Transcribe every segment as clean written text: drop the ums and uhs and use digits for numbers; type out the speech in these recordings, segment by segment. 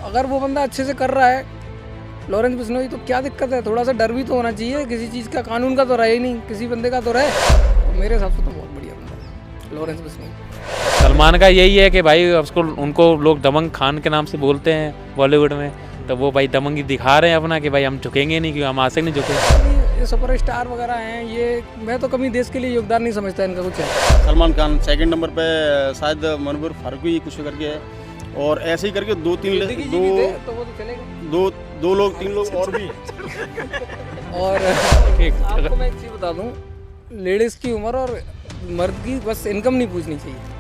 अगर वो बंदा अच्छे से कर रहा है लॉरेंस बिश्नोई तो क्या दिक्कत है? थोड़ा सा डर भी तो होना चाहिए किसी चीज़ का, कानून का तो रहे ही नहीं, किसी बंदे का तो रहे। तो मेरे हिसाब से तो बहुत बढ़िया बंदा लॉरेंस बिश्नोई। सलमान का यही है कि भाई उसको उनको लोग दबंग खान के नाम से बोलते हैं बॉलीवुड में, तो वो भाई दबंगी दिखा रहे हैं अपना कि भाई हम झुकेंगे नहीं, क्योंकि हम आज तक नहीं झुके। ये सुपर स्टार वगैरह हैं, ये मैं तो कभी देश के लिए योगदान नहीं समझता इनका कुछ है। सलमान खान सेकंड नंबर पे शायद मनोवर फारूकी कुछ करके है, और ऐसे ही करके दो तो वो तो चलेगा। दो लोग तीन लोग और भी। और आपको मैं एक चीज़ बता दूं, लेडीज़ की उम्र और मर्द की बस इनकम नहीं पूछनी चाहिए।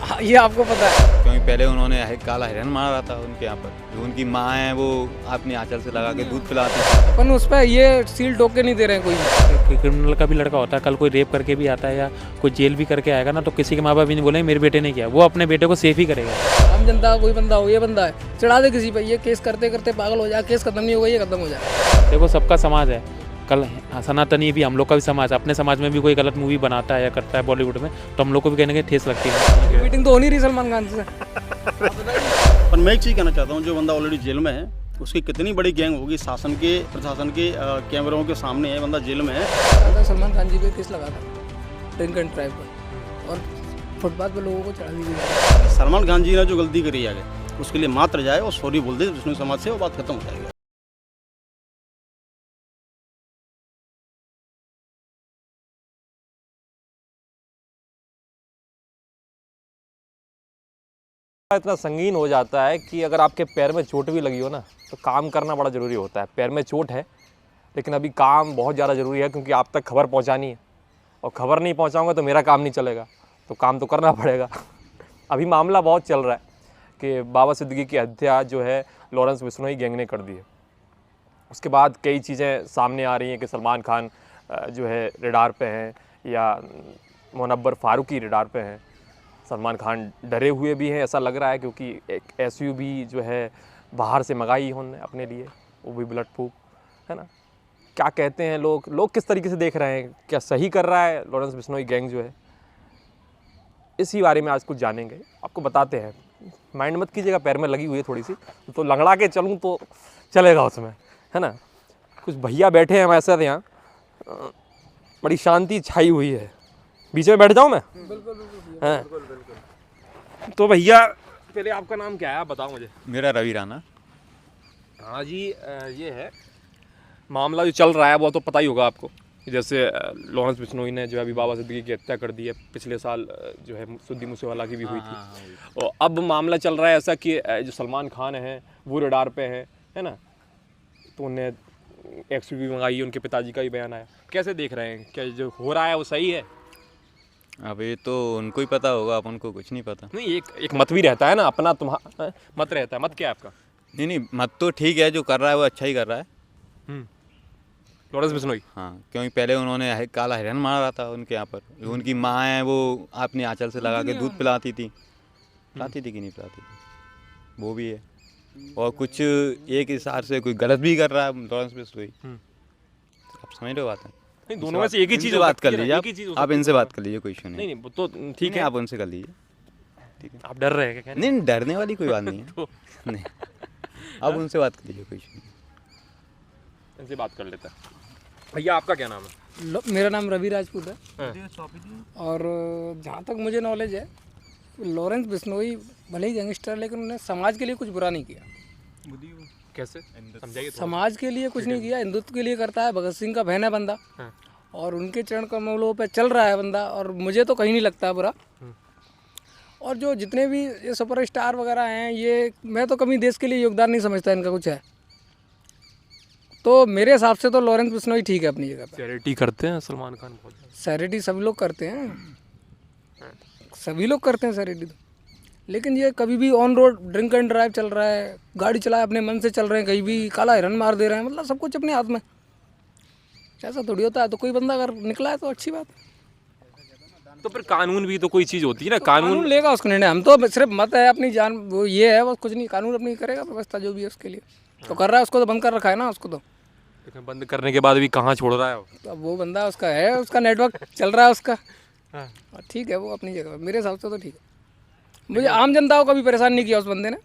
हाँ, ये आपको पता है। क्योंकि पहले उन्होंने काला हिरन मारा था उनके यहाँ पर, जो उनकी माँ है वो अपनी आंचल से लगा के दूध पिलाते हैं। अपन उस पर ये सील ठोक के नहीं दे रहे हैं कोई। क्रिमिनल का भी लड़का होता है, कल कोई रेप करके भी आता है या कोई जेल भी करके आएगा ना, तो किसी के माँ बाप भी नहीं बोलेंगे मेरे बेटे ने किया, वो अपने बेटे को सेफ ही करेगा। आम जनता कोई बंदा हो, ये बंदा है, चढ़ा दे किसी पे, ये केस करते करते पागल हो जाए, केस खत्म नहीं होगा, ये खत्म हो जाए। देखो सबका समाज है, कल सनातनी भी हम लोग का भी समाज, अपने समाज में भी कोई गलत मूवी बनाता है या करता है बॉलीवुड में, तो हम लोग को भी कहने के ठेस लगती है। मीटिंग तो हो नहीं रही सलमान खान से। पर मैं एक चीज़ कहना चाहता हूँ, जो बंदा ऑलरेडी जेल में है उसकी कितनी बड़ी गैंग होगी, शासन के प्रशासन के कैमरों के सामने है, बंदा जेल में है। सलमान खान जी पे केस लगा था ड्रिंक एंड ड्राइव पर, और फुटपाथ पर लोगों को चढ़ा दी। सलमान खान जी ने जो गलती करी है उसके लिए मात्र जाए और सॉरी बोल दे बिश्नोई समाज से, वो बात खत्म हो जाएगी। इतना संगीन हो जाता है कि अगर आपके पैर में चोट भी लगी हो ना, तो काम करना बड़ा ज़रूरी होता है। पैर में चोट है लेकिन अभी काम बहुत ज़्यादा ज़रूरी है, क्योंकि आप तक खबर पहुंचानी है, और खबर नहीं पहुंचाऊंगा तो मेरा काम नहीं चलेगा, तो काम तो करना पड़ेगा। अभी मामला बहुत चल रहा है कि बाबा सिद्दीकी की हत्या जो है लॉरेंस बिश्नोई गैंग ने कर दी है। उसके बाद कई चीज़ें सामने आ रही हैं कि सलमान खान जो है रडार पे हैं, या मुनव्वर फारूकी रडार पे हैं। सलमान खान डरे हुए भी हैं ऐसा लग रहा है, क्योंकि एक SUV जो है बाहर से मंगाई उन्होंने अपने लिए, वो भी बुलेट प्रूफ है ना। क्या कहते हैं लोग किस तरीके से देख रहे हैं, क्या सही कर रहा है लॉरेंस बिश्नोई गैंग जो है, इसी बारे में आज कुछ जानेंगे, आपको बताते हैं। माइंड मत कीजिएगा, पैर में लगी हुई है थोड़ी सी, तो लंगड़ा के चलूँ तो चलेगा उसमें, है ना। कुछ भैया बैठे हैं हमारे साथ यहाँ, बड़ी शांति छाई हुई है। बीच में बैठ जाऊँ मैं? बिल्कुल। तो भैया पहले आपका नाम क्या है, आप बताओ मुझे। मेरा रवि राणा। हाँ जी, ये है मामला जो चल रहा है, वो तो पता ही होगा आपको। जैसे लॉरेंस बिश्नोई ने जो है अभी बाबा सिद्दीकी की हत्या कर दी है, पिछले साल जो है सिद्दी मूसेवाला की भी हुई थी। और अब मामला चल रहा है ऐसा कि जो सलमान खान हैं वो रडार पे हैं, है ना, तो उन्हें XUV मंगाई है, उनके पिताजी का भी बयान आया। कैसे देख रहे हैं, क्या जो हो रहा है वो सही है? अब ये तो उनको ही पता होगा, अपन को कुछ नहीं पता। नहीं, एक मत भी रहता है ना अपना, तुम्हारा मत रहता है। मत क्या है आपका? नहीं, मत तो ठीक है, जो कर रहा है वो अच्छा ही कर रहा है। लॉरेंस बिश्नोई, हाँ, क्योंकि पहले उन्होंने काला हिरन मारा था उनके यहाँ पर, जो उनकी माँ है वो अपनी आंचल से लगा के दूध पिलाती थी कि नहीं पिलाती थी, वो भी है। और कुछ एक हिसाब से कोई गलत भी कर रहा है लॉरेंस बिश्नोई, आप समझ रहे हो बात है। नहीं, दोनों में से एक ही चीज़ बात कर लीजिए, आप इनसे बात कर लीजिए, कोई इशू नहीं। नहीं तो ठीक है, आप उनसे कर लीजिए, ठीक है। आप डर रहे हैं क्या? नहीं, डरने वाली कोई बात नहीं है। तो नहीं, आप उनसे बात कर लीजिए, कोई इशू नहीं। इनसे बात कर लेते हैं। भैया आपका क्या नाम है? मेरा नाम रवि राजपूत है। और जहाँ तक मुझे नॉलेज है, लॉरेंस बिश्नोई भले ही गैंगस्टर, लेकिन उन्होंने समाज के लिए कुछ बुरा नहीं किया। कैसे समझाइए? समाज के लिए कुछ नहीं किया, हिंदुत्व के लिए करता है। भगत सिंह का बहन है बंदा, और उनके चरण कमलों पे चल रहा है बंदा, और मुझे तो कहीं नहीं लगता है बुरा। और जो जितने भी ये सुपर स्टार वगैरह हैं, ये मैं तो कभी देश के लिए योगदान नहीं समझता इनका कुछ है। तो मेरे हिसाब से तो लॉरेंस बिश्नोई ठीक है अपनी जगह पे। चैरिटी करते हैं सलमान खान बहुत। चैरिटी सभी लोग करते हैं, सभी लोग करते हैं चैरिटी तो। लेकिन ये कभी भी on road drink and drive चल रहा है, गाड़ी चलाए अपने मन से चल रहे हैं, कहीं भी काला हिरन मार दे रहे हैं, मतलब सब कुछ अपने हाथ में। ऐसा थोड़ी होता है। तो कोई बंदा अगर निकला है तो अच्छी बात है। तो फिर कानून भी तो कोई चीज़ होती है ना, तो कानून लेगा उसका निर्णय। हम तो सिर्फ मत है अपनी जान, वो ये है बस, कुछ नहीं। कानून अपनी करेगा, व्यवस्था जो भी है उसके लिए तो कर रहा है। उसको तो बंद कर रखा है ना, उसको तो लेकिन बंद करने के बाद भी कहाँ छोड़ रहा है वो? तो अब वो बंदा उसका है, उसका नेटवर्क चल रहा है उसका, ठीक है, वो अपनी जगह। मेरे हिसाब से तो ठीक है। मुझे आम जनता को कभी परेशान नहीं किया उस बंदे ने।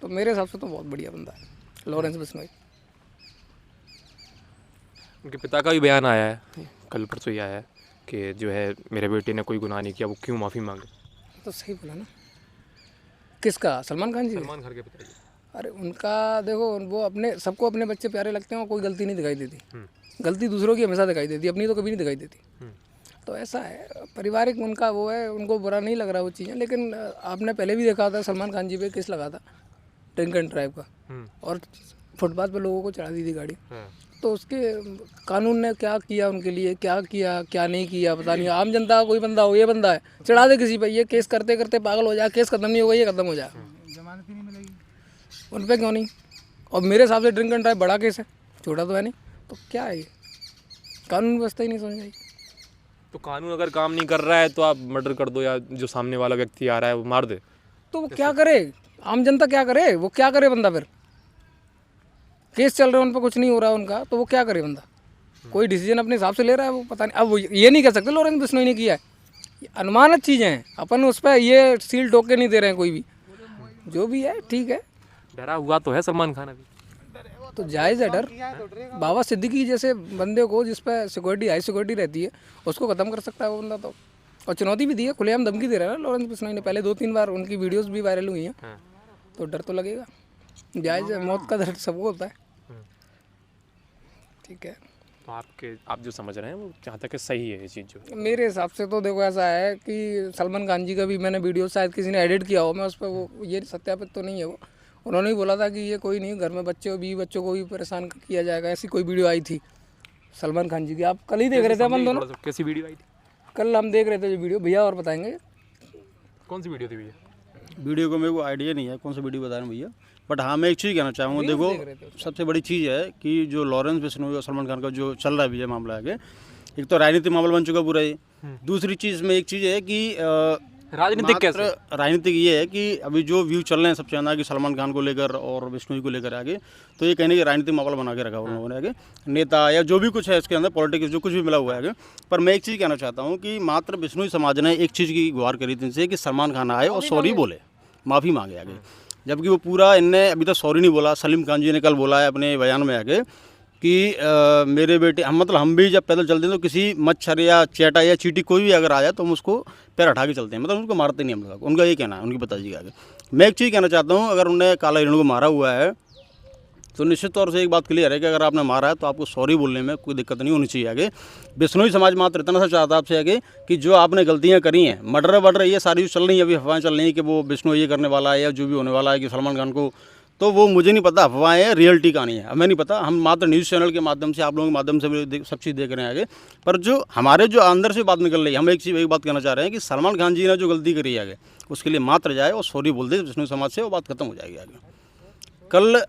तो मेरे हिसाब से तो बहुत बढ़िया बंदा है लॉरेंस बिश्नोई। उनके पिता का भी बयान आया है, कल परसों ही आया है कि जो है मेरे बेटे ने कोई गुनाह नहीं किया, वो क्यों माफ़ी मांगे। तो सही बोला ना। किसका? सलमान खान जी? सलमान खान के पिताजी। अरे उनका देखो, वो अपने सबको अपने बच्चे प्यारे लगते हैं और कोई गलती नहीं दिखाई देती। गलती दूसरों की हमेशा दिखाई देती, अपनी तो कभी नहीं दिखाई देती। तो ऐसा है, पारिवारिक उनका वो है, उनको बुरा नहीं लग रहा वो चीज़ें। लेकिन आपने पहले भी देखा था सलमान खान जी पे केस लगा था ड्रिंक एंड ड्राइव का, और फुटपाथ पे लोगों को चढ़ा दी थी गाड़ी। तो उसके कानून ने क्या किया उनके लिए, क्या किया क्या नहीं किया पता नहीं। आम जनता का कोई बंदा हो, ये बंदा है चढ़ा दे किसी पे, ये केस करते करते पागल हो जाए, केस खत्म नहीं होगा, ये खत्म हो जाए, जमानत ही नहीं मिलेगी उन पर, क्यों नहीं? और मेरे हिसाब से ड्रिंक एंड ड्राइव बड़ा केस है, छोटा तो है नहीं। तो क्या है ये, कानून व्यवस्था ही नहीं समझ आई। तो कानून अगर काम नहीं कर रहा है तो आप मर्डर कर दो, या जो सामने वाला व्यक्ति आ रहा है वो मार दे। तो वो क्या करे, आम जनता क्या करे, वो क्या करे बंदा? फिर केस चल रहे हैं उन पर, कुछ नहीं हो रहा उनका, तो वो क्या करे बंदा? कोई डिसीजन अपने हिसाब से ले रहा है, वो पता नहीं। अब वो ये नहीं कह सकते लॉरेंस बिश्नोई ने किया है, ये अनुमानित चीज़ें हैं, अपन उस पर ये सील ठोक के नहीं दे रहे हैं कोई भी। जो भी है ठीक है। डरा हुआ तो है सलमान खान अभी, तो जायज़ है डर। बाबा सिद्दीकी जैसे बंदे को, जिस पर सिक्योरिटी हाई सिक्योरिटी रहती है, उसको ख़त्म कर सकता है वो बंदा। तो और चुनौती भी दी है, खुलेआम धमकी दे रहा है ना लॉरेंस बिश्नोई ने, पहले 2-3 बार उनकी वीडियोस भी वायरल हुई हैं। तो डर तो लगेगा, जायज़ है, मौत का दर्द सबको होता है। ठीक है। तो आप जो समझ रहे हैं वो जहाँ तक सही है ये चीज़ जो? मेरे हिसाब से तो देखो ऐसा है कि सलमान खान जी का भी मैंने वीडियो शायद किसी ने एडिट किया हो, मैं उस पर वो ये सत्यापित तो नहीं है वो, उन्होंने ही बोला था कि ये कोई नहीं, घर में बच्चे और 20 बच्चों को भी परेशान किया जाएगा, ऐसी कोई वीडियो आई थी सलमान खान जी की। आप कल ही देख रहे थे अपन दोनों? कैसी वीडियो आई थी? कल हम देख रहे थे जो वीडियो, भैया और बताएंगे कौन सी वीडियो थी भैया? वीडियो को मेरे को आइडिया नहीं है कौन सा वीडियो बता रहे हैं भैया, बट हाँ मैं एक चीज़ कहना चाहूँगा। देखो सबसे बड़ी चीज़ है कि जो लॉरेंस बिश्नोई और सलमान खान का जो चल रहा है भैया मामला आगे, एक तो राजनीतिक मामला बन चुका पूरा ये। दूसरी चीज़ में एक चीज़ है कि राजनीतिक कैसे? राजनीतिक ये है कि अभी जो व्यू चल रहे हैं सब ज़्यादा कि सलमान खान को लेकर और बिश्नोई को लेकर आगे, तो ये कहने की राजनीतिक मामला बना के रखा उन लोगों ने आगे, नेता या जो भी कुछ है इसके अंदर पॉलिटिक्स जो कुछ भी मिला हुआ है आगे। पर मैं एक चीज़ कहना चाहता हूँ कि मात्र बिश्नोई समाज ने एक चीज़ की गुहार करी थी इनसे कि सलमान खान आए और सॉरी बोले, माफ़ी मांगे आगे, जबकि वो पूरा इनने अभी तक सॉरी नहीं बोला। सलीम खान जी ने कल बोला है अपने बयान में आगे कि मेरे बेटे हम भी जब पैदल चलते हैं तो किसी मच्छर या चेटा या चींटी कोई भी अगर आ जाए तो हम उसको पैर हटा के चलते हैं, मतलब उनको मारते नहीं हम लोग। उनका ये कहना है उनके पिताजी का आगे। मैं एक चीज़ कहना चाहता हूँ, अगर उन्होंने काला हिरण को मारा हुआ है तो निश्चित तौर से एक बात क्लियर है कि अगर आपने मारा है तो आपको सॉरी बोलने में कोई दिक्कत नहीं होनी चाहिए आगे। बिश्नोई समाज मात्र इतना सा चाहता है आपसे आगे कि जो आपने गलतियां करी हैं, मर्डर ये सारी जो चल रही है अभी अफवाहें चल रही हैं कि वो बिश्नोई ये करने वाला है या जो भी होने वाला है कि सलमान खान को, तो वो मुझे नहीं पता, अफवाहें हैं, रियलिटी कहानी है हमें नहीं पता। हम मात्र न्यूज़ चैनल के माध्यम से, आप लोगों के माध्यम से भी सब चीज़ देख रहे हैं आगे। पर जो हमारे जो अंदर से बात निकल रही है, हम एक बात कहना चाह रहे हैं कि सलमान खान जी ने जो गलती करी है आगे, उसके लिए मात्र जाए और सॉरी बोल दे बिश्नोई समाज से, वो बात खत्म हो जाएगी आगे कल।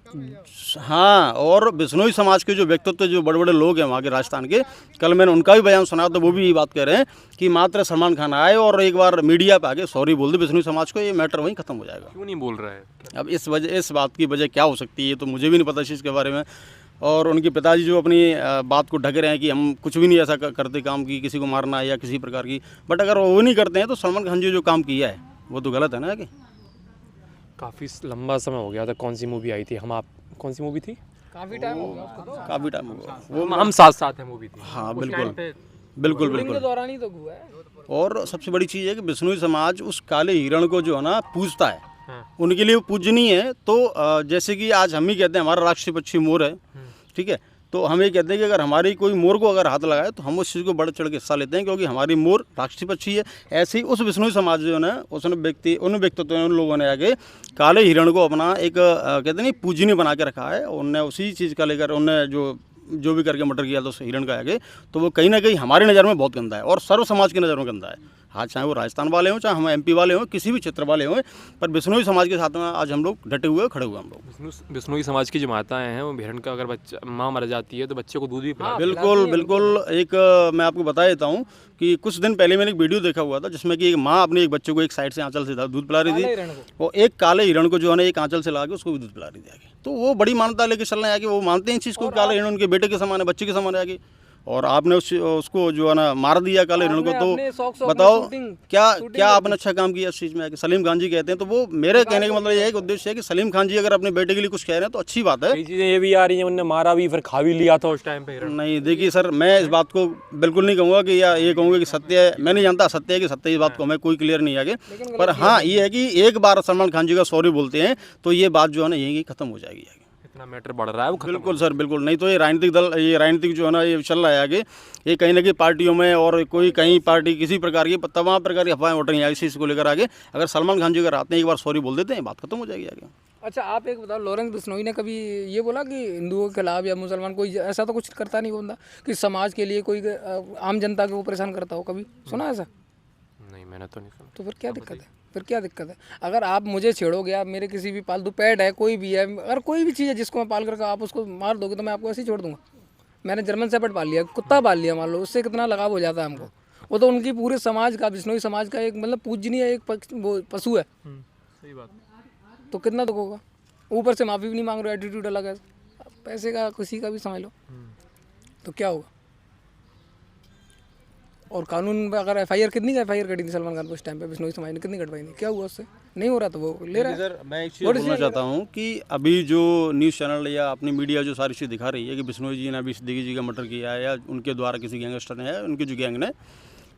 हाँ, और बिश्नोई समाज के जो व्यक्तित्व जो बड़े बड़े लोग हैं वहाँ के राजस्थान के, कल मैंने उनका भी बयान सुना तो वो भी यही बात कह रहे हैं कि मात्र सलमान खान आए और एक बार मीडिया पे आके सॉरी बोल दे बिश्नोई समाज को, ये मैटर वहीं खत्म हो जाएगा। क्यों नहीं बोल रहा है? अब इस बात की वजह क्या हो सकती है तो मुझे भी नहीं पता इस चीज़ के बारे में। और उनके पिताजी जो अपनी बात को ढक रहे हैं कि हम कुछ भी नहीं ऐसा करते काम की किसी को मारना या किसी प्रकार की, बट अगर वो नहीं करते हैं तो सलमान खान जी जो काम किया है वो तो गलत है ना। कि काफ़ी लंबा समय हो गया था, कौन सी मूवी आई थी कौन सी मूवी थी? काफ़ी टाइम हो गया उसको तो। काफ़ी टाइम हुआ वो हम साथ साथ हैं मूवी थी। हाँ उस बिल्कुल टाइम पे बिल्कुल के बिल्कुल। दौरान ही तो हुआ है। और सबसे बड़ी चीज़ है कि बिश्नोई समाज उस काले हिरण को जो है ना पूजता है, हाँ। उनके लिए वो पूजनीय है। तो जैसे कि आज हम ही कहते हैं हमारा राष्ट्रीय पक्षी मोर है, ठीक है, तो हम ये कहते हैं कि अगर हमारी कोई मोर को अगर हाथ लगाए तो हम उस चीज़ को बढ़ चढ़ के हिस्सा लेते हैं क्योंकि हमारी मोर राष्ट्रीय पक्षी है। ऐसे ही उस बिश्नोई समाज जो है उसने उन व्यक्तित्व उन लोगों ने आगे काले हिरण को अपना एक कहते नहीं पूजनीय बना के रखा है। उनने उसी चीज़ का लेकर उनने जो भी करके मर्डर किया था उस हिरण का आगे, तो वो कहीं ना कहीं हमारी नज़र में बहुत गंदा है और सर्व समाज की नज़र में गंदा है। हाँ, चाहे वो राजस्थान वाले हों, चाहे हम MP वाले हों, किसी भी क्षेत्र वाले हों, पर बिश्नोई समाज के साथ में आज हम लोग डटे हुए खड़े हुए हम लोग। बिश्नोई समाज की जो माताएं हैं वो हिरण का अगर बच्चा माँ मर जाती है तो बच्चे को दूध भी पिलाती है। बिल्कुल बिल्कुल। एक मैं आपको बता देता हूँ कि कुछ दिन पहले मैंने एक वीडियो देखा हुआ था जिसमें कि एक माँ अपने एक बच्चे को एक साइड से आंचल से दूध पिला रही थी, और एक काले हिरण को जो है ना एक आंचल से ला के उसको भी दूध पिला रही थी आगे। तो वो बड़ी मान्यता लेके चल रहे हैं आगे, वो मानते हैं इस चीज़ को, काले हिरण उनके बेटे के समान है, बच्चे के समान है आगे। और आपने उसको जो है ना मार दिया काले हिरण को, अपने शौक तो बताओ शूटिंग क्या आपने अच्छा काम किया इस चीज़ में आके। सलीम खान जी कहते हैं, तो वो मेरे कहने का मतलब ये है कि उद्देश्य है कि सलीम खान जी अगर अपने बेटे के लिए कुछ कह रहे हैं तो अच्छी बात है। कई चीज़ें ये भी आ रही हैं, उनने मारा भी फिर खा भी लिया था उस टाइम पे हिरण। नहीं देखिए सर, मैं इस बात को बिल्कुल नहीं कहूँगा कि या ये कहूँगा कि सत्य है, मैं नहीं जानता सत्य है कि सत्य, इस बात को हमें कोई क्लियर नहीं आगे। पर हाँ ये है कि एक बार सलमान खान जी का सॉरी बोलते हैं तो ये बात जो है ना यही खत्म हो जाएगी आगे। इतना मैटर बढ़ रहा है वो खत्म। बिल्कुल सर बिल्कुल, नहीं तो ये राजनीतिक दल, ये राजनीतिक जो है ना ये चल रहा है आगे, ये कहीं ना कहीं पार्टियों में और कोई कहीं पार्टी किसी प्रकार की तमाम प्रकार की अफवाहें उठ रही हैं इस चीज़ को लेकर आगे। अगर सलमान खान जी अगर आते हैं एक बार सॉरी बोल देते हैं, बात खत्म हो जाएगी आगे। अच्छा आप एक बताओ, लॉरेंस बिश्नोई ने कभी ये बोला कि हिंदुओं के खिलाफ या मुसलमान, कोई ऐसा तो कुछ करता नहीं बंदा कि समाज के लिए कोई आम जनता को परेशान करता हो, कभी सुना ऐसा? नहीं मैंने तो नहीं सुना। तो फिर क्या दिक्कत है? फिर क्या दिक्कत है? अगर आप मुझे छेड़ोगे, आप मेरे किसी भी पालतू पेट है, कोई भी है, अगर कोई भी चीज़ है जिसको मैं पाल करके आप उसको मार दोगे तो मैं आपको ऐसे ही छोड़ दूंगा। मैंने जर्मन शेफर्ड पाल लिया, कुत्ता पाल लिया, मान लो, उससे कितना लगाव हो जाता है हमको। वो तो उनकी पूरे समाज का, बिश्नोई समाज का एक मतलब पूजनीय एक वो पशु है। सही बात। तो कितना दुख होगा? ऊपर से माफ़ी भी नहीं मांग रहे, एटीट्यूड अलग है, पैसे का किसी का भी समझ लो, तो क्या होगा? और कानून में अगर एफआईआर, कितनी का एफआईआर कटी थी सलमान खान को उस टाइम पे बिश्नोई समाज ने, कितनी कटवाई थी? क्या हुआ उससे? नहीं हो रहा तो वो ले रहा है। सर मैं एक चीज़ बोलना चाहता हूँ कि अभी जो न्यूज़ चैनल या अपनी मीडिया जो सारी चीज़ दिखा रही है कि बिश्नोई जी ने अभी सिद्दीकी जी का मर्डर किया है या उनके द्वारा किसी गैंगस्टर ने है, उनकी जो गैंग ने,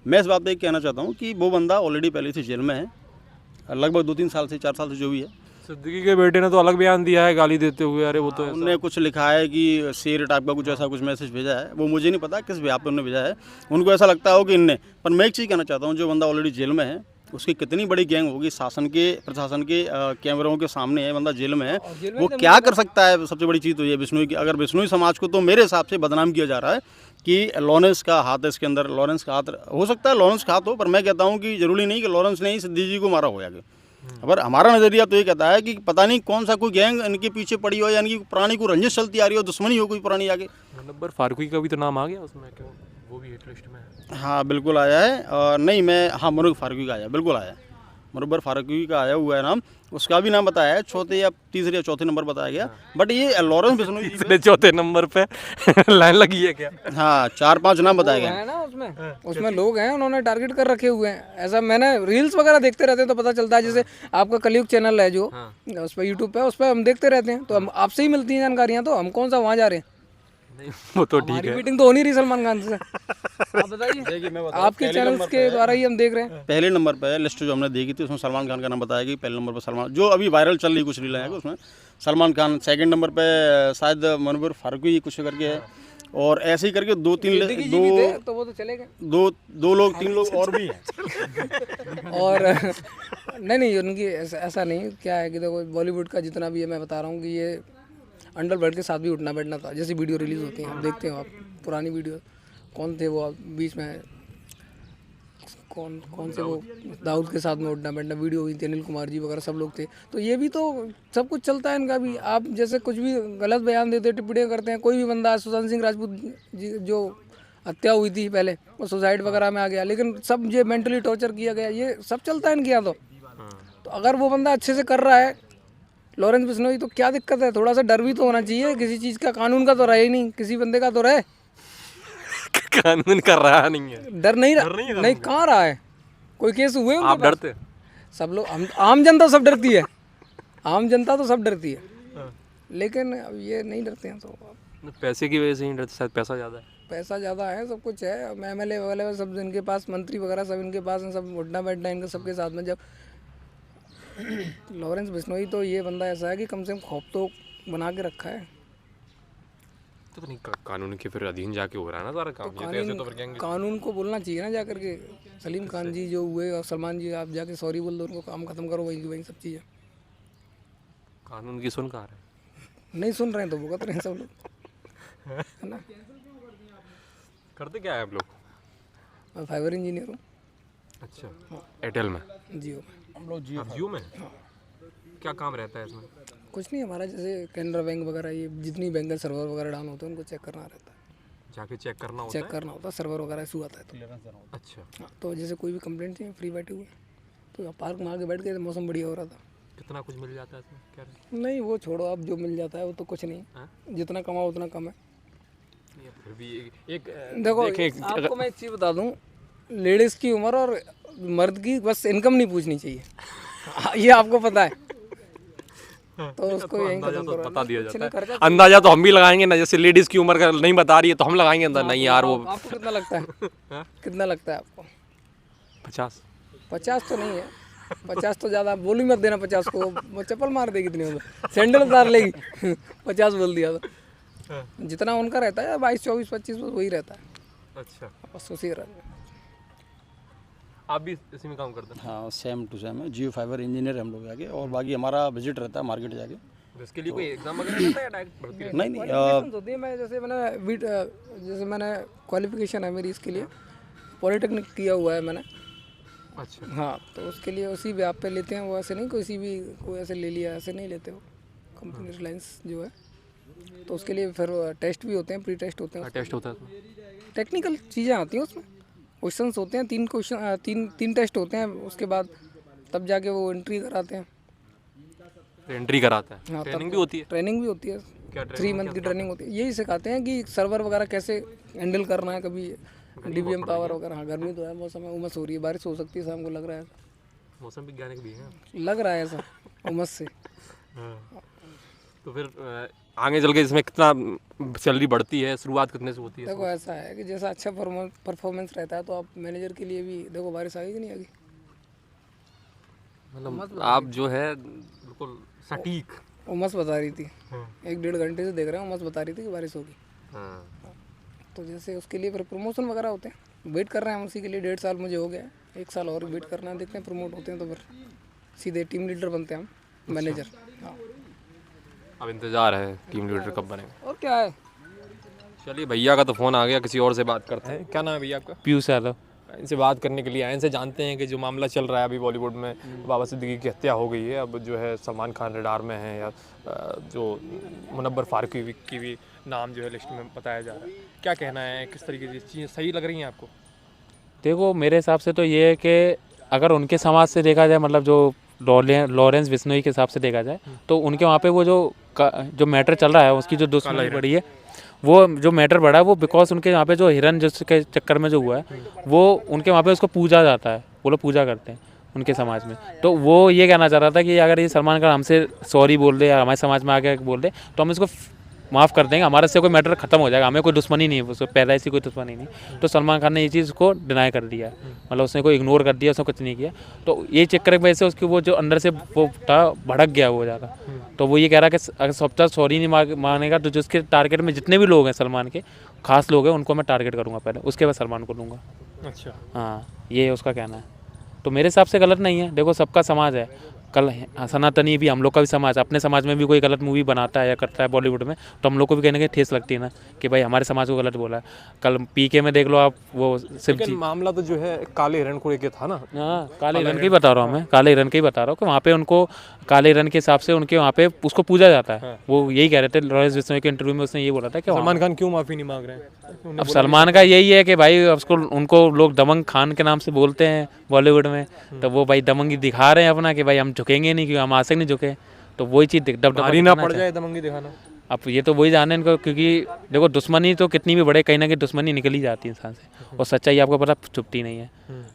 मैं इस बात पर कहना चाहता हूँ कि वो बंदा ऑलरेडी पहले से जेल में है, लगभग 2-3 साल से 4 साल से जो भी है। सिद्दीकी के बेटे ने तो अलग बयान दिया है गाली देते हुए, अरे वो तो ऐसा। उनने कुछ लिखा है कि शेर टाइप का कुछ ऐसा कुछ मैसेज भेजा है, वो मुझे नहीं पता किस व्याप पे उन्होंने भेजा है, उनको ऐसा लगता हो कि इनने। पर मैं एक चीज़ कहना चाहता हूँ, जो बंदा ऑलरेडी जेल में है उसकी कितनी बड़ी गैंग होगी, शासन के प्रशासन के कैमरों के सामने है, बंदा जेल में है, वो क्या कर सकता है? सबसे बड़ी चीज़ तो ये बिश्नोई की, अगर बिश्नोई समाज को तो मेरे हिसाब से बदनाम किया जा रहा है कि लॉरेंस का हाथ है इसके अंदर, लॉरेंस का हाथ हो सकता है, लॉरेंस का हाथ हो, पर मैं कहता हूँ कि जरूरी नहीं कि लॉरेंस ने ही सिद्दीकी जी को मारा हो जाए। अगर हमारा नज़रिया तो ये कहता है कि पता नहीं कौन सा कोई गैंग इनके पीछे पड़ी हो या इनकी पुरानी कोई रंजिश चलती आ रही हो, दुश्मनी हो कोई पुरानी आगे। मुनव्वर फारूकी का भी तो नाम आ गया उसमें, क्यों वो भी हिट लिस्ट में है? हाँ बिल्कुल आया है, नहीं मैं, हाँ मुनव्वर फारूकी का आया, बिल्कुल आया, मुनव्वर फारूकी का आया हुआ है नाम, उसका भी नाम बताया है, चौथे या तीसरे या चौथे नंबर बताया गया। बट ये लॉरेंस बिश्नोई जी तीसरे चौथे नंबर पे लाइन लगी है क्या? हाँ 4-5 नाम बताए गए है ना उसमें लोग हैं, उन्होंने टारगेट कर रखे हुए हैं। ऐसा मैंने रील्स वगैरह देखते रहते हैं तो पता चलता है। जैसे आपका कलयुग चैनल है जो उस पर यूट्यूब पे, उस पर हम देखते रहते हैं, तो हम आपसे ही मिलती हैं जानकारियाँ, तो हम कौन सा वहाँ जा रहे हैं? नहीं वो तो ठीक हमारी है। मीटिंग तो हो नहीं रही सलमान खान से। आप बताइए, आपके चैनल्स के द्वारा ही हम देख रहे हैं। पहले नंबर पर लिस्ट जो हमने देखी थी उसमें सलमान खान का नाम बताया कि पहले नंबर पर सलमान, जो अभी वायरल चल रही कुछ रीलें हैं उसमें सलमान खान, सेकंड नंबर पे शायद मुनव्वर फारूकी कुछ करके है, और ऐसे ही करके 2-3 तो वो तो चले गए, दो लोग 3 लोग और भी हैं। और नहीं उनकी ऐसा नहीं, क्या है कि देखो बॉलीवुड का जितना भी है, मैं बता रहा हूँ कि ये अंडरवर्ल्ड के साथ भी उठना बैठना था। जैसे वीडियो रिलीज़ होती हैं, आप देखते हो, आप पुरानी वीडियो, कौन थे वो बीच में, कौन से वो दाऊद के साथ में उठना बैठना वीडियो हुई थी, अनिल कुमार जी वगैरह सब लोग थे। तो ये भी तो सब कुछ चलता है इनका भी। आप जैसे कुछ भी गलत बयान देते, टिप्पणियाँ करते हैं, कोई भी बंदा, सुशांत सिंह राजपूत जी जो हत्या हुई थी पहले, वो सुसाइड वगैरह में आ गया, लेकिन सब ये मेंटली टॉर्चर किया गया, ये सब चलता है इनके यहाँ। तो अगर वो बंदा अच्छे से कर रहा है लॉरेंस बिश्नोई, तो क्या दिक्कत है? थोड़ा सा डर भी तो होना चाहिए किसी चीज़ का, कानून का तो रहे ही नहीं, किसी बंदे का तो रहे। कानून कर रहा नहीं है, डर नहीं नहीं कहाँ रहा है? कोई केस हुए उनके आप पास? डरते? सब लोग, आम जनता सब डरती है, आम जनता तो सब डरती है, लेकिन अब ये नहीं डरते हैं। तो पैसे की वजह से ही डरते, शायद पैसा ज़्यादा है। पैसा ज़्यादा है, सब कुछ है, MLA वगैरह सब इनके पास, मंत्री वगैरह सब इनके पास हैं, सब उठना बैठना इनका सबके साथ में। जब लॉरेंस बिश्नोई तो ये बंदा ऐसा है कि कम से कम खौफ तो बना के रखा है। तो नहीं कानून के फिर अधीन जाके हो रहा है ना सारा काम, ये तो ऐसे तो फिर कहेंगे। कानून को बोलना चाहिए ना जाकर के, सलीम खान जी जो हुए और सलमान जी, आप जाके सॉरी बोल दो, उनको काम खत्म करो, वही सब चीज़ें। कानून की सुन कहाँ रहे? नहीं सुन रहे हैं तो भुगत रहे हैं सब लोग, है ना। करते क्या है आप लोग? मैं फाइबर इंजीनियर हूँ। अच्छा, एयरटेल में? जियो में। आप जियो में? क्या काम रहता है इसमें? कुछ नहीं, हमारा जैसे कैनरा बैंक वगैरह, ये जितनी बैंक सर्वर वगैरह डाउन होते हैं उनको चेक करना रहता है, जाके चेक करना होता चेक है? करना होता है, सर्वर वगैरह इशू आता है तो। अच्छा, हाँ, तो जैसे कोई भी कंप्लेंट चाहिए, फ्री बैठे हुए तो पार्क में आके बैठ गए, मौसम बढ़िया हो रहा था। कितना कुछ मिल जाता है इसमें क्या? नहीं वो छोड़ो, अब जो मिल जाता है वो तो कुछ नहीं, जितना कमाओ उतना कम है। फिर भी एक देखो देखें, आपको मैं एक चीज़ बता दूं, लेडीज़ की उम्र और मर्द की बस इनकम नहीं पूछनी चाहिए। ये आपको पता है, तो उसको यहीं खत्म करो। बता दिया कुछ जाता नहीं है। खर्चा। अंदाजा तो हम भी लगाएंगे ना, जैसे लेडीज की उम्र का नहीं बता रही है तो हम लगाएंगे अंदाजा, नहीं यार वो आपको कितना लगता है? कितना लगता है आपको? 50। 50 तो नहीं है, 50 तो ज़्यादा बोल ही मत देना। 50 को वो चप्पल मार देगी इतनी उम्र, सैंडल उतार लेगी। 50 बोल दिया तो जितना उनका रहता है 22, 24, 25 बस वही रहता है, अच्छा, बस उसी रहता है। आप भी इसी में काम करते हैं? हाँ सेम टू सेम है, जियो फाइबर इंजीनियर हम लोग आगे, और बाकी हमारा विजिट रहता है मार्केट जाके। तो इसके लिए कोई एग्जाम वगैरह रहता है या डायरेक्ट भर्ती रहती नहीं नहीं क्वालिफिकेशंस होती है। मैं जैसे मैंने क्वालिफिकेशन है मेरी इसके लिए, पॉलिटेक्निक किया हुआ है मैंने। है? अच्छा, हाँ, तो उसके लिए उसी भी आप पे लेते हैं, वो ऐसे नहीं कोई ऐसे ले लिया ऐसे नहीं लेते हो, कंपनी रिलायंस जो है। तो उसके लिए फिर टेस्ट भी होते हैं, प्री टेस्ट होते हैं, टेस्ट होता है उसमें? टेक्निकल चीज़ें आती हैं उसमें, क्वेश्चंस होते हैं, 3 टेस्ट होते हैं। उसके बाद तब जाके वो एंट्री कराते हैं। एंट्री कराता है? हाँ, ट्रेनिंग भी होती है? ट्रेनिंग भी होती है, क्या 3 मंथ की ट्रेनिंग होती है। यही सिखाते हैं कि सर्वर वगैरह कैसे हैंडल करना है, कभी डीबीएम पावर वगैरह। हाँ, गर्मी तो है, मौसम है, उमस हो रही है, बारिश हो सकती है शाम को, लग रहा है, मौसम वैज्ञानिक भी है? लग रहा है ऐसा उमस से। तो फिर आगे चल के इसमें कितना सैलरी बढ़ती है, शुरुआत कितने से होती है? देखो ऐसा है कि जैसा अच्छा परफॉर्मेंस रहता है तो आप मैनेजर के लिए भी, देखो बारिश आएगी कि नहीं आएगी, मतलब आप जो है बिल्कुल सटीक। उमस बता रही थी, 1-1.5 घंटे से देख रहे हैं, उमस बता रही थी कि बारिश होगी। तो जैसे उसके लिए फिर प्रमोशन वगैरह होते हैं, वेट कर रहे हैं हम उसी के लिए। 1.5 साल मुझे हो गया है, 1 साल और वेट करना है, देखते हैं प्रमोट होते हैं तो फिर सीधे टीम लीडर बनते हैं हम, मैनेजर। हाँ, अब इंतजार है टीम लीडर कब बनेगा। और क्या है। चलिए, भैया का तो फ़ोन आ गया, किसी और से बात करते हैं। क्या नाम है भैया आपका? पीयूष यादव। इनसे बात करने के लिए आए, इनसे जानते हैं कि जो मामला चल रहा है अभी बॉलीवुड में, बाबा सिद्दीकी की हत्या हो गई है, अब जो है सलमान खान रडार में है, या जो मुनव्वर फारूकी की भी नाम जो है लिस्ट में बताया जा रहा है। क्या कहना है, किस तरीके की चीज़ें सही लग रही हैं आपको? देखो मेरे हिसाब से तो ये है कि अगर उनके समाज से देखा जाए, मतलब जो लॉरेंस बिश्नोई के हिसाब से देखा जाए, तो उनके वहाँ पे वो जो मैटर चल रहा है, उसकी जो दुश्मनी बढ़ी है, वो जो मैटर बढ़ा है वो बिकॉज उनके यहाँ पे जो हिरन जिसके चक्कर में जो हुआ है, वो उनके वहाँ पे उसको पूजा जाता है, वो लोग पूजा करते हैं उनके समाज में। तो वो ये कहना चाह रहा था कि अगर ये सलमान खान हमसे सॉरी बोल दे या हमारे समाज में आके बोल दे तो हम इसको माफ़ कर देंगे, हमारे से कोई मैटर खत्म हो जाएगा, हमें कोई दुश्मनी नहीं है, उसको पैदा ऐसी कोई दुश्मनी नहीं। तो सलमान खान ने ये चीज़ को डिनाई कर दिया, मतलब उसने कोई इग्नोर कर दिया, उसने कुछ नहीं किया। तो ये चक्कर की वजह से उसकी वो जो अंदर से वो था भड़क गया वो ज़्यादा। तो वो ये कह रहा है कि अगर सब तक सॉरी नहीं मानेगा तो जिसके टारगेट में जितने भी लोग हैं सलमान के खास लोग हैं उनको मैं टारगेट करूँगा पहले, उसके बाद सलमान को लूँगा। अच्छा, हाँ, ये उसका कहना है। तो मेरे हिसाब से गलत नहीं है। देखो सबका समाज है, कल सनातनी भी हम लोग का भी समाज, अपने समाज में भी कोई गलत मूवी बनाता है या करता है बॉलीवुड में तो हम लोग को भी कहने की ठेस लगती है ना कि भाई हमारे समाज को गलत बोला है। कल पीके में देख लो आप, वो सिर्फ लेकिन मामला तो जो है काले हिरण को लेके था ना। हाँ, काले हिरन का ही बता रहा हूँ मैं, काले हिरन का ही बता रहा हूँ कि वहाँ पे उनको काले हिरन के हिसाब से उनके वहाँ पे उसको पूजा जाता है। वो यही कह रहे थे लॉरेंस बिश्नोई के इंटरव्यू में, उसने ये बोला था कि सलमान खान क्यों माफ़ी नहीं मांग रहे हैं? अब सलमान का यही है कि भाई उसको उनको लोग दबंग खान के नाम से बोलते हैं बॉलीवुड में, तो वो भाई दबंगी दिखा रहे हैं अपना कि भाई हम झुकेंगे नहीं, क्योंकि हम आज तक नहीं झुके। तो वही चीज़ भारी ना पड़ जाए दबंगी दिखाना। अब ये तो वही जाने इनको, क्योंकि देखो दुश्मनी तो कितनी भी बड़े कहीं ना कहीं दुश्मनी निकल ही जाती है इंसान से, और सच्चाई आपको पता छुपती नहीं है।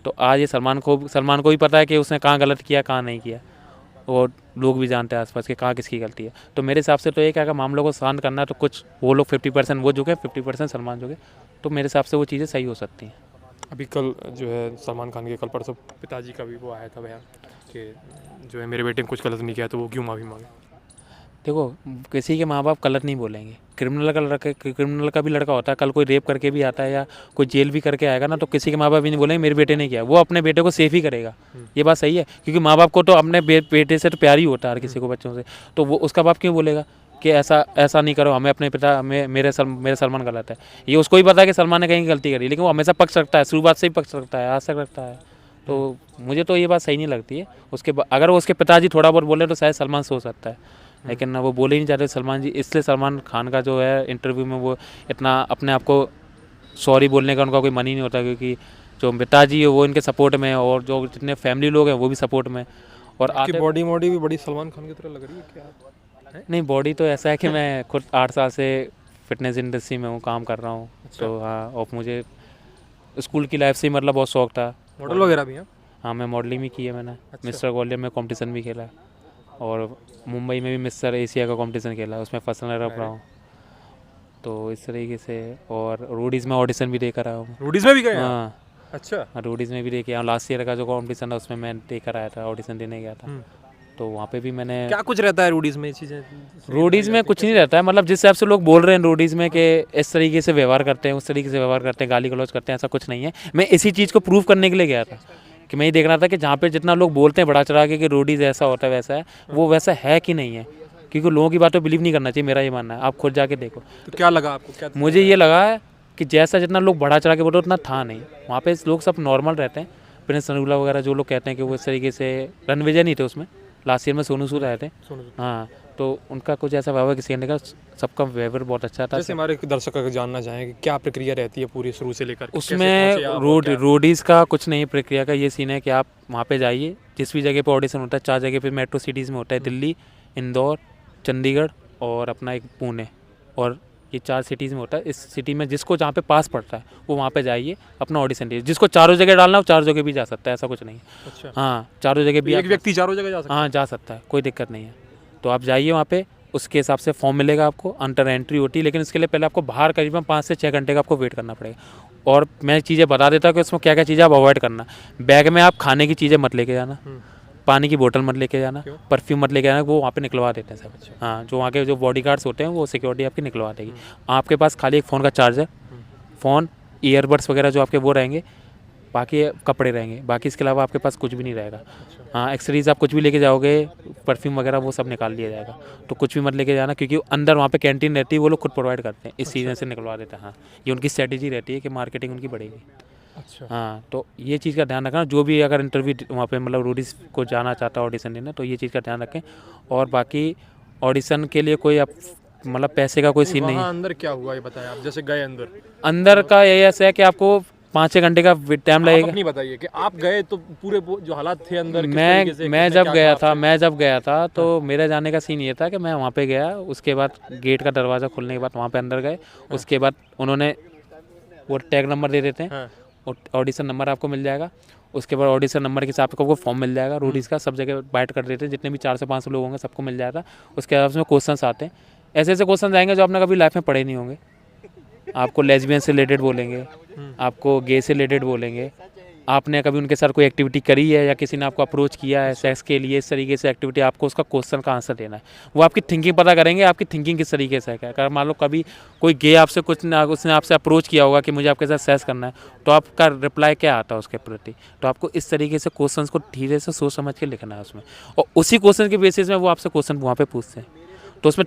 तो आज ये सलमान को भी पता है कि उसने कहाँ गलत किया कहाँ नहीं किया, और लोग भी जानते हैं आसपास के कहाँ किसकी गलती है। तो मेरे हिसाब से तो ये क्या, अगर मामलों को शांत करना है तो कुछ वो लोग 50% वो झुके, 50% सलमान झुके, तो मेरे हिसाब से वो चीज़ें सही हो सकती हैं। अभी कल जो है सलमान खान के कल परसों पिताजी का भी वो आया था बयान कि जो है मेरे बेटे ने कुछ गलत नहीं किया तो वो क्यों माफ़ी मांगे। देखो किसी के माँ बाप गलत नहीं बोलेंगे, क्रिमिनल का भी लड़का होता है, कल कोई रेप करके भी आता है या कोई जेल भी करके आएगा ना, तो किसी के माँ बाप भी नहीं बोलेंगे मेरे बेटे ने किया, वो अपने बेटे को सेफ ही करेगा। ये बात सही है, क्योंकि माँ बाप को तो अपने बेटे से तो प्यार ही होता है हर किसी को, बच्चों से। तो वो उसका बाप क्यों बोलेगा कि ऐसा नहीं करो, हमें अपने पिता मेरे सलमान गलत है। ये उसको ही पता है कि सलमान ने कहीं गलती करी, लेकिन वो हमेशा पक्ष रखता है, शुरुआत से ही पक्ष रखता है, आज तक रखता है। तो मुझे तो ये बात सही नहीं लगती है। अगर उसके पिताजी थोड़ा बहुत बोले तो शायद सलमान सो सकता है, लेकिन वो बोले ही नहीं चाहते सलमान जी, इसलिए सलमान खान का जो है इंटरव्यू में वो इतना अपने आप को सॉरी बोलने का उनका कोई मन ही नहीं होता, क्योंकि जो पिताजी है वो इनके सपोर्ट में है और जो जितने फैमिली लोग हैं वो भी सपोर्ट में। और आपकी बॉडी भी बड़ी सलमान खान की तरह लग रही है क्या? नहीं, बॉडी तो ऐसा है कि मैं खुद 8 साल से फिटनेस इंडस्ट्री में हूँ, काम कर रहा हूँ। तो हाँ, और मुझे स्कूल की लाइफ से ही मतलब बहुत शौक था। मॉडल वगैरह भी हैं? हाँ, मैं मॉडलिंग भी की है मैंने। मिस्टर ग्वालियर में कंपटीशन भी खेला और मुंबई में भी मिस्टर एशिया का कंपटीशन खेला, उसमें फर्स्ट रनर अप रहा हूँ। तो इस तरीके से, और रोडीज़ में ऑडिशन भी देकर आया हूँ। रोडीज में भी गए हैं? हाँ, अच्छा। रोडीज़ में भी दे के आया हूँ। लास्ट ईयर का जो कंपटीशन था उसमें मैं देकर आया था, ऑडिशन देने गया था। तो वहाँ पे भी मैंने, क्या कुछ रहता है रोडीज में, चीज़ें? रोडीज़ में कुछ नहीं रहता है, मतलब जिस हिसाब से लोग बोल रहे हैं रोडीज़ में कि इस तरीके से व्यवहार करते हैं, उस तरीके से व्यवहार करते हैं, गाली गलौज करते हैं, ऐसा कुछ नहीं है। मैं इसी चीज़ को प्रूव करने के लिए गया था कि मैं ये देख रहा था कि जहाँ पे जितना लोग बोलते हैं बड़ा चढ़ा के कि रोडीज़ ऐसा होता है वैसा है, वो वैसा है कि नहीं है। क्योंकि लोगों की बातों पर बिलीव नहीं करना चाहिए, मेरा ये मानना है। आप खुद जाके देखो। तो क्या लगा आपको? क्या मुझे ये लगा है कि जैसा जितना लोग बढ़ा चढ़ा के बोलते उतना था नहीं। वहाँ पे लोग सब नॉर्मल रहते हैं। प्रिंस नरूला वगैरह जो लोग कहते हैं कि वो इस तरीके से, रणविजय नहीं थे उसमें, लास्ट ईयर में सोनू सूद आए थे। हाँ, तो उनका कुछ ऐसा व्यवहार किसी कहने का, सबका व्यवहार बहुत अच्छा था। जैसे हमारे दर्शक अगर जानना चाहें कि क्या प्रक्रिया रहती है पूरी शुरू से लेकर, उसमें रोडीज़ का कुछ नहीं प्रक्रिया का ये सीन है कि आप वहाँ पे जाइए, जिस भी जगह पे ऑडिशन होता है, 4 जगह पे मेट्रो सिटीज़ में होता है, दिल्ली, इंदौर, चंडीगढ़ और अपना एक पुणे, और ये 4 सिटीज़ में होता है। इस सिटी में जिसको जहाँ पे पास पड़ता है वो वहाँ पे जाइए, अपना ऑडिशन दीजिए। जिसको चारों जगह डालना हो 4 जगह भी जा सकता है, ऐसा कुछ नहीं है। अच्छा। हाँ, चारों जगह भी एक व्यक्ति चारों जगह जा सकता है? हाँ, जा सकता है, कोई दिक्कत नहीं है। तो आप जाइए वहाँ पे, उसके हिसाब से फॉर्म मिलेगा आपको, अंडर एंट्री होती है, लेकिन उसके लिए पहले आपको बाहर करीबन 5 से 6 घंटे का आपको वेट करना पड़ेगा। और मैं चीज़ें बता देता हूँ कि उसमें क्या क्या चीज़ें आप अवॉइड करना। बैग में आप खाने की चीज़ें मत लेके जाना, पानी की बोतल मत लेके जाना, परफ्यूम मत लेके जाना, वो वहाँ पे निकलवा देते हैं सब। हाँ, जो वहाँ के जो बॉडीगार्ड्स होते हैं वो सिक्योरिटी आपकी निकलवा देगी। आपके पास खाली एक फ़ोन का चार्जर, फ़ोन, ईयरबड्स वगैरह जो आपके वो रहेंगे, बाकी कपड़े रहेंगे, बाकी इसके अलावा आपके पास कुछ भी नहीं रहेगा। हाँ, एक्सेसरीज आप कुछ भी लेके जाओगे, परफ्यूम वगैरह वो सब निकाल लिया जाएगा। तो कुछ भी मत लेके जाना, क्योंकि अंदर वहाँ पे कैंटीन रहती है, वो लोग खुद प्रोवाइड करते हैं, इस सीजन से निकलवा देते हैं। हाँ, ये उनकी स्ट्रेटेजी रहती है कि मार्केटिंग उनकी बढ़ेगी। अच्छा। हाँ, तो ये चीज़ का ध्यान रखना, जो भी अगर इंटरव्यू वहाँ पे मतलब रोडीज़ को जाना चाहता है ऑडिशन देने, तो ये चीज़ का ध्यान रखें। और बाकी ऑडिशन के लिए कोई आप मतलब पैसे का कोई सीन नहीं है। अंदर क्या हुआ ये बताएं आप, जैसे गए अंदर का यही ऐसा है कि आपको 5-6 घंटे का टाइम लगेगा। अपनी बताइए कि आप गए तो पूरे जो हालात थे अंदर, मैं जब गया था तो मेरे जाने का सीन ये था कि मैं वहाँ पे गया, उसके बाद गेट का दरवाज़ा खुलने के बाद वहाँ पे अंदर गए। उसके बाद उन्होंने वो टैग नंबर दे देते हैं, ऑडिशन नंबर आपको मिल जाएगा। उसके बाद ऑडिशन नंबर के हिसाब से आपको फॉर्म मिल जाएगा, रोडीज़ का सब जगह बाइट कर देते हैं, जितने भी 4 से 5 लोग होंगे सबको मिल जाएगा। उसके बाद उसमें क्वेश्चन आते हैं, ऐसे ऐसे क्वेश्चन आएंगे जो आपने कभी लाइफ में पढ़े नहीं होंगे। आपको लेस्बियन से रिलेटेड बोलेंगे, आपको गे से रिलेटेड बोलेंगे, आपने कभी उनके साथ कोई एक्टिविटी करी है या किसी ने आपको अप्रोच किया है सेक्स के लिए, इस तरीके से एक्टिविटी, आपको उसका क्वेश्चन का आंसर देना है। वो आपकी थिंकिंग पता करेंगे, आपकी थिंकिंग किस तरीके से है। अगर मान लो कभी कोई गे आपसे उसने आपसे अप्रोच किया होगा कि मुझे आपके साथ सेक्स करना है, तो आपका रिप्लाई क्या आता है उसके प्रति। तो आपको इस तरीके से क्वेश्चन को धीरे से सोच समझ के लिखना है उसमें, और उसी क्वेश्चन के बेसिस में वो आपसे क्वेश्चन वहाँ पर पूछते हैं। तो उसमें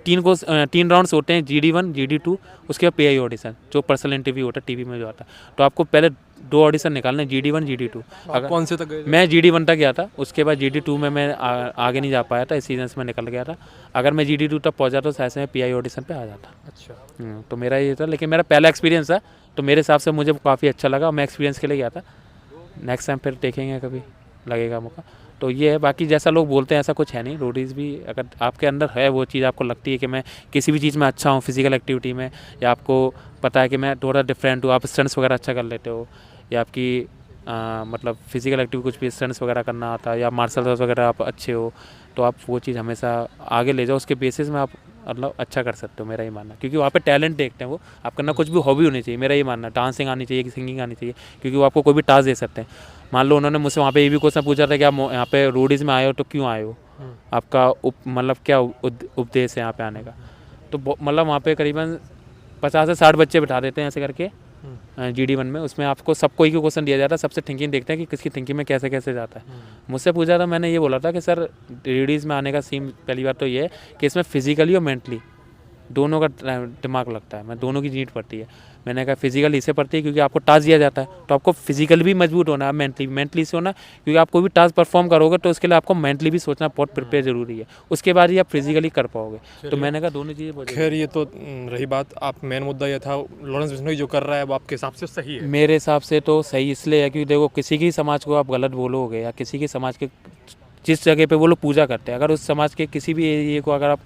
3 राउंड्स होते हैं, GD1, GD2, उसके बाद PI ऑडिशन, जो पर्सनल इंटरव्यू होता है टीवी में जो आता है। तो आपको पहले 2 ऑडिशन निकालने, GD1, GD2। अगर कौन से तक गए? मैं GD1 तक गया था, उसके बाद GD2 में मैं आगे नहीं जा पाया था, इस सीजन से मैं निकल गया था। अगर मैं GD2 तक पहुंचा तो शायद मैं PI ऑडिशन पे आ जाता। अच्छा। तो मेरा ये था, लेकिन मेरा पहला एक्सपीरियंस था, तो मेरे हिसाब से मुझे काफ़ी अच्छा लगा। मैं एक्सपीरियंस के लिए गया था, नेक्स्ट टाइम फिर देखेंगे कभी लगेगा मौका। तो ये है, बाकी जैसा लोग बोलते हैं ऐसा कुछ है नहीं। रोडीज़ भी अगर आपके अंदर है वो चीज़, आपको लगती है कि मैं किसी भी चीज़ में अच्छा हूँ, फिजिकल एक्टिविटी में, या आपको पता है कि मैं थोड़ा डिफरेंट हूँ, आप स्टंट्स वगैरह अच्छा कर लेते हो, या आपकी मतलब फिजिकल एक्टिविटी कुछ भी स्टंट्स वगैरह करना आता है, या मार्शल आर्ट्स वगैरह आप अच्छे हो, तो आप वो चीज़ हमेशा आगे ले जाओ, उसके बेसिस में आप मतलब अच्छा कर सकते हो, मेरा ये मानना। क्योंकि वहाँ पे टैलेंट देखते हैं वो, आपका ना कुछ भी हॉबी होनी चाहिए, मेरा ये मानना। डांसिंग आनी चाहिए, सिंगिंग आनी चाहिए, क्योंकि वो आपको कोई भी टास्क दे सकते हैं। मान लो उन्होंने मुझसे वहाँ पे ये भी क्वेश्चन पूछा था कि आप यहाँ पे रोडीज़ में आए हो तो क्यों आए हो, आपका मतलब क्या उपदेश है यहाँ पे आने का। तो मतलब वहाँ पे करीबन 50 से 60 बच्चे बिठा देते हैं ऐसे करके GD1 में। उसमें आपको सबको एक ही क्वेश्चन दिया जाता है, सबसे थिंकिंग देखते हैं कि किसकी थिंकिंग में कैसे कैसे जाता है। मुझसे पूछा था, मैंने ये बोला था कि सर रोडीज़ में आने का सीन पहली बात तो ये है कि इसमें फिजिकली और मेंटली दोनों का दिमाग लगता है, मैं दोनों की नीड पड़ती है। मैंने कहा फिजिकल इसे पड़ती है क्योंकि आपको टास्क दिया जाता है, तो आपको फिजिकली भी मजबूत होना है, मेंटली से होना, क्योंकि आप कोई भी टास्क परफॉर्म करोगे तो उसके लिए आपको मेंटली भी सोचना बहुत प्रिपेयर जरूरी है, उसके बाद ही आप फिजिकली कर पाओगे। तो मैंने कहा दोनों चीज़ें। खैर ये तो रही बात, आप मेन मुद्दा ये था लॉरेंस बिश्नोई जो कर रहा है वो आपके हिसाब से सही है? मेरे हिसाब से तो सही इसलिए है क्योंकि देखो, किसी की समाज को आप गलत बोलोगे, या किसी की समाज के जिस जगह पे वो लोग पूजा करते हैं, अगर उस समाज के किसी भी एरिया को अगर आप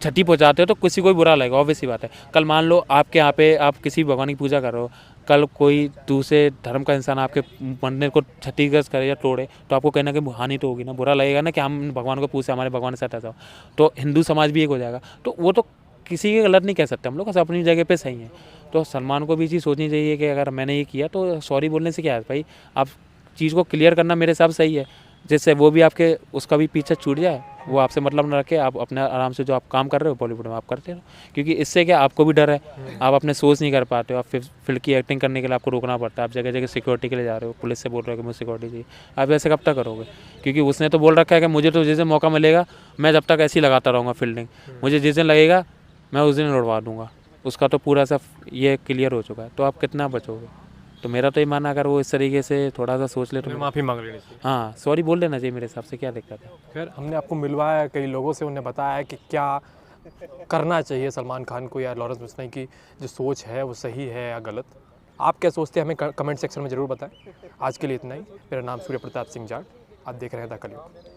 क्षति पहुंचाते हो तो किसी को भी बुरा लगेगा, ऑब्वियस सी बात है। कल मान लो आपके यहाँ पे आप किसी भगवान की पूजा कर रहे हो, कल कोई दूसरे धर्म का इंसान आपके मंदिर को क्षतिग्रस्त करे या तोड़े तो आपको कहना कि हानि तो होगी ना, बुरा लगेगा ना कि हम भगवान को पूछे हमारे भगवान से ऐसा हो। तो हिंदू समाज भी एक हो जाएगा। तो वो तो किसी के गलत नहीं कह सकते, हम लोग अपनी जगह पे सही है। तो सलमान को भी चीज़ सोचनी चाहिए कि अगर मैंने ये किया तो सॉरी बोलने से क्या है भाई, आप चीज़ को क्लियर करना मेरे हिसाब सही है, जिससे वो भी आपके उसका भी पीछा छूट जाए, वो आपसे मतलब न रखे, आप अपने आराम से जो आप काम कर रहे हो बॉलीवुड में आप करते रहो। क्योंकि इससे क्या आपको भी डर है, आप अपने सोच नहीं कर पाते हो, आप फील्ड की एक्टिंग करने के लिए आपको रोकना पड़ता है, आप जगह जगह सिक्योरिटी के लिए जा रहे हो, पुलिस से बोल रहे हो कि मुझे सिक्योरिटी चाहिए, आप ऐसे कब तक करोगे? क्योंकि उसने तो बोल रखा है कि मुझे तो जिस दिन मौका मिलेगा मैं जब तक ऐसे ही लगाता रहूँगा फील्डिंग, मुझे जिस दिन लगेगा मैं उस दिन लड़वा दूँगा। उसका तो पूरा सा ये क्लियर हो चुका है, तो आप कितना बचोगे? तो मेरा तो ये मानना अगर वो इस तरीके से थोड़ा सा सोच ले तो माफ़ी मांग लेनी चाहिए। हाँ सॉरी बोल देना चाहिए मेरे हिसाब से, क्या दिक्कत है? खैर हमने आपको मिलवाया कई लोगों से, उन्हें बताया है कि क्या करना चाहिए सलमान खान को या लॉरेंस बिश्नोई की जो सोच है वो सही है या गलत। आप क्या सोचते हैं हमें कमेंट सेक्शन में ज़रूर बताएं। आज के लिए इतना ही। मेरा नाम सूर्य प्रताप सिंह जाट, आप देख रहे हैं द कलयुग।